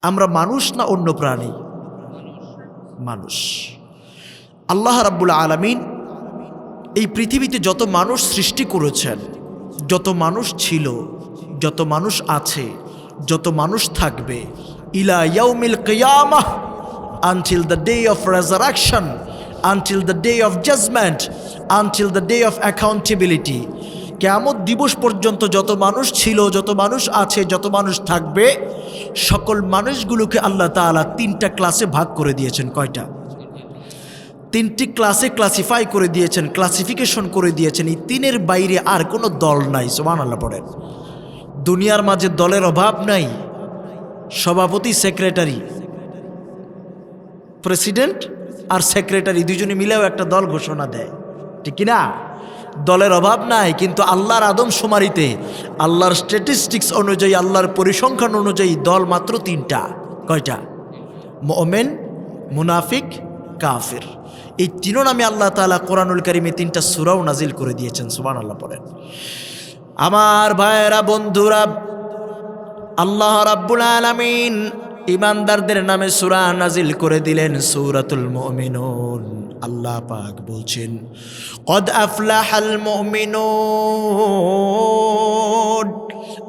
আমরা মানুষ না অন্য প্রাণী? মানুষ। আল্লাহ রাব্বুল আলামিন এই পৃথিবীতে যত মানুষ সৃষ্টি করেছেন, যত মানুষ ছিল, যত মানুষ আছে, যত মানুষ থাকবে, ইলা ইয়াউমিল কিয়ামাহ, until the day of resurrection, until the day of judgment, until the day of accountability, কিয়ামত দিবস পর্যন্ত যত মানুষ ছিল, যত মানুষ আছে, যত মানুষ থাকবে, সকল মানুষগুলোকে আল্লাহ তাআলা তিনটা ক্লাসে ভাগ করে দিয়েছেন। কয়টা? তিনটি ক্লাসে ক্লাসিফাই করে দিয়েছেন, ক্লাসিফিকেশন করে দিয়েছেন। এই তিনের বাইরে আর কোনো দল নাই। সুবহানাল্লাহ পড়েন। দুনিয়ার মাঝে দলের অভাব নাই। সভাপতি, সেক্রেটারি, প্রেসিডেন্ট আর সেক্রেটারি দুজনে মিলেও একটা দল ঘোষণা দেয়, ঠিক কিনা? দলের অভাব নাই। কিন্তু আল্লাহর আদমশুমারিতে, আল্লাহর স্ট্যাটিস্টিক্স অনুযায়ী, আল্লাহর পরিসংখ্যান অনুযায়ী দল মাত্র তিনটা। কয়টা? মুমিন, মুনাফিক, কাফির। এই তিনও নামে আল্লাহ তাআলা কোরআনুল কারীমে তিনটা সূরাও নাজিল করে দিয়েছেন। সুবহানাল্লাহ পড়েন। আমার ভাইয়েরা, বন্ধুরা, আল্লাহ রাব্বুল আলামিন ইমানদারদের নামে সূরা নাজিল করে দিলেন সূরাতুল মুমিনুন। আল্লাহ পাক বলছেন, কদ আফলাহাল মুমিনুন।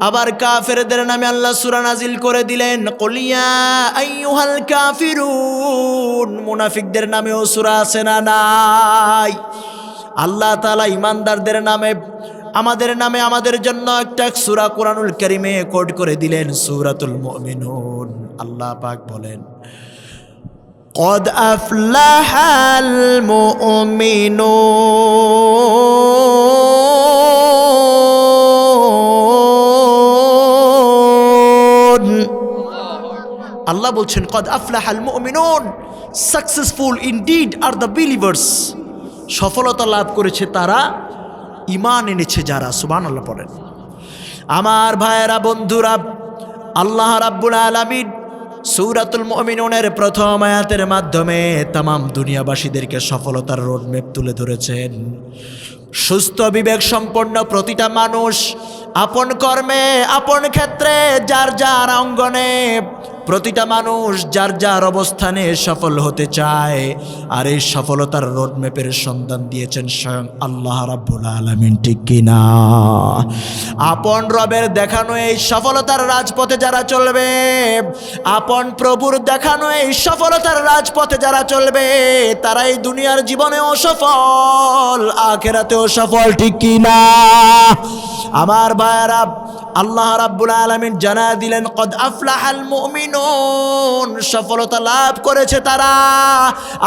আবার কাফেরদের নামে আল্লাহ সূরা নাজিল করে দিলেন, কুল ইয়া আইয়ুহাল কাফিরুন। মুনাফিকদের নামেও সূরা আছে না নাই? আল্লাহ তাআলা ইমানদারদের নামে, আমাদের নামে, আমাদের জন্য একটা সূরা কোরআনুল কারীমে কোট করে দিলেন, সূরাতুল মুমিনুন। আল্লাহ পাক বলেন, কদ আফলাহাল মুমিনুন। আল্লাহ বলছেন, কদ আফলাহাল মুমিনুন, successful indeed are the believers. সফলতা লাভ করেছে তারা, ঈমান এনেছে যারা। সুবহানাল্লাহ পড়েন। আমার ভাইয়েরা, বন্ধুরা, আল্লাহ রাব্বুল আলামিন সূরাতুল মুমিনুনের প্রথম আয়াতের মাধ্যমে তামাম দুনিয়াবাসীদেরকে সফলতার রোডম্যাপ তুলে ধরেছেন। সুস্থ বিবেক সম্পন্ন প্রতিটা মানুষ আপন কর্মে, আপন ক্ষেত্রে, যার যার অঙ্গনে, প্রতিটা মানুষ যার যার অবস্থানে সফল হতে চায়। আর এই সফলতার রোডম্যাপের সন্ধান দিয়েছেন স্বয়ং আল্লাহ রাব্বুল আলামিন, ঠিক কিনা? আপন রবের দেখানো এই সফলতার রাজপথে যারা চলবে, আপন প্রভুর দেখানো এই সফলতার রাজপথে যারা চলবে, তারাই দুনিয়ার জীবনেও সফল, আখিরাতেও সফল, ঠিক কিনা? আমার ভাইয়েরা, আল্লাহ রাব্বুল আলামিন জানায় দিলেন, কদ আফলাহাল মুমিনুন। সফলতা লাভ করেছে তারা,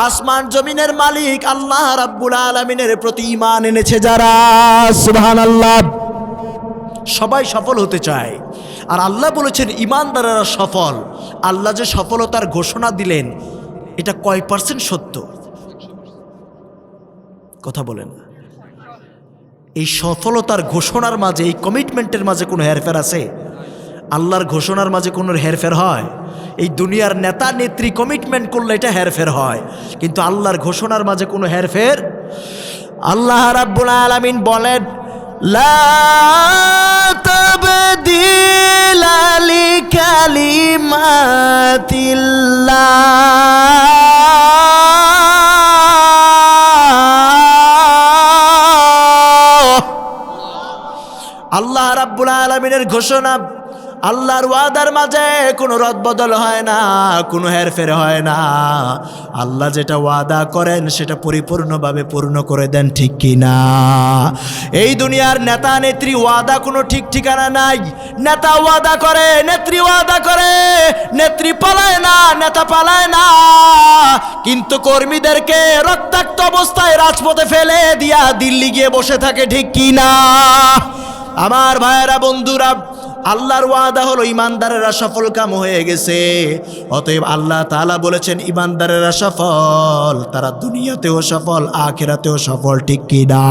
আসমান জমিনের মালিক আল্লাহ রাব্বুল আলামিনের প্রতি ঈমান এনেছে যারা। সুবহানাল্লাহ। সবাই সফল হতে চায়, আর আল্লাহ বলেছেন ঈমানদারেরা সফল। আল্লাহ যে সফলতার ঘোষণা দিলেন, এটা কয় পার্সেন্ট সত্য? কথা বলেন। এই সফলতার ঘোষণার মাঝে, এই কমিটমেন্টের মাঝে কোনো হেরফের আছে? আল্লাহর ঘোষণার মাঝে কোনো হেরফের হয়? এই দুনিয়ার নেতা নেত্রী কমিটমেন্ট করলে এটা হেরফের হয়, কিন্তু আল্লাহর ঘোষণার মাঝে কোনো হেরফের? আল্লাহ রাব্বুল আলামিন বলেন, লা তাবদীলা লিকালিমাতিল্লাহ। আল্লাহ রাব্বুল আলামিনের ঘোষণা, আল্লাহর ওয়াদার মাঝে কোনো রদবদল হয় না, কোনো হেরফের হয় না। আল্লাহ যেটা ওয়াদা করেন সেটা পরিপূর্ণভাবে পূর্ণ করে দেন, ঠিক কিনা? এই দুনিয়ার নেতা নেত্রী ওয়াদা কোনো ঠিক ঠিকানা নাই। নেতা ওয়াদা করে, নেত্রী ওয়াদা করে, নেত্রী পালায় না, নেতা পালায় না, কিন্তু কর্মীদেরকে রক্তাক্ত অবস্থায় রাজপথে ফেলে দিয়া দিল্লি গিয়ে বসে থাকে, ঠিক কিনা? আমার ভাইয়েরা, বন্ধুরা, আল্লাহর ওয়াদা হলো ঈমানদারেরা সফল কাম হয়ে গেছে। অতএব আল্লাহ তাআলা বলেছেন ঈমানদারেরা সফল, তারা দুনিয়াতেও সফল, আখিরাতেও সফল, ঠিক কিনা?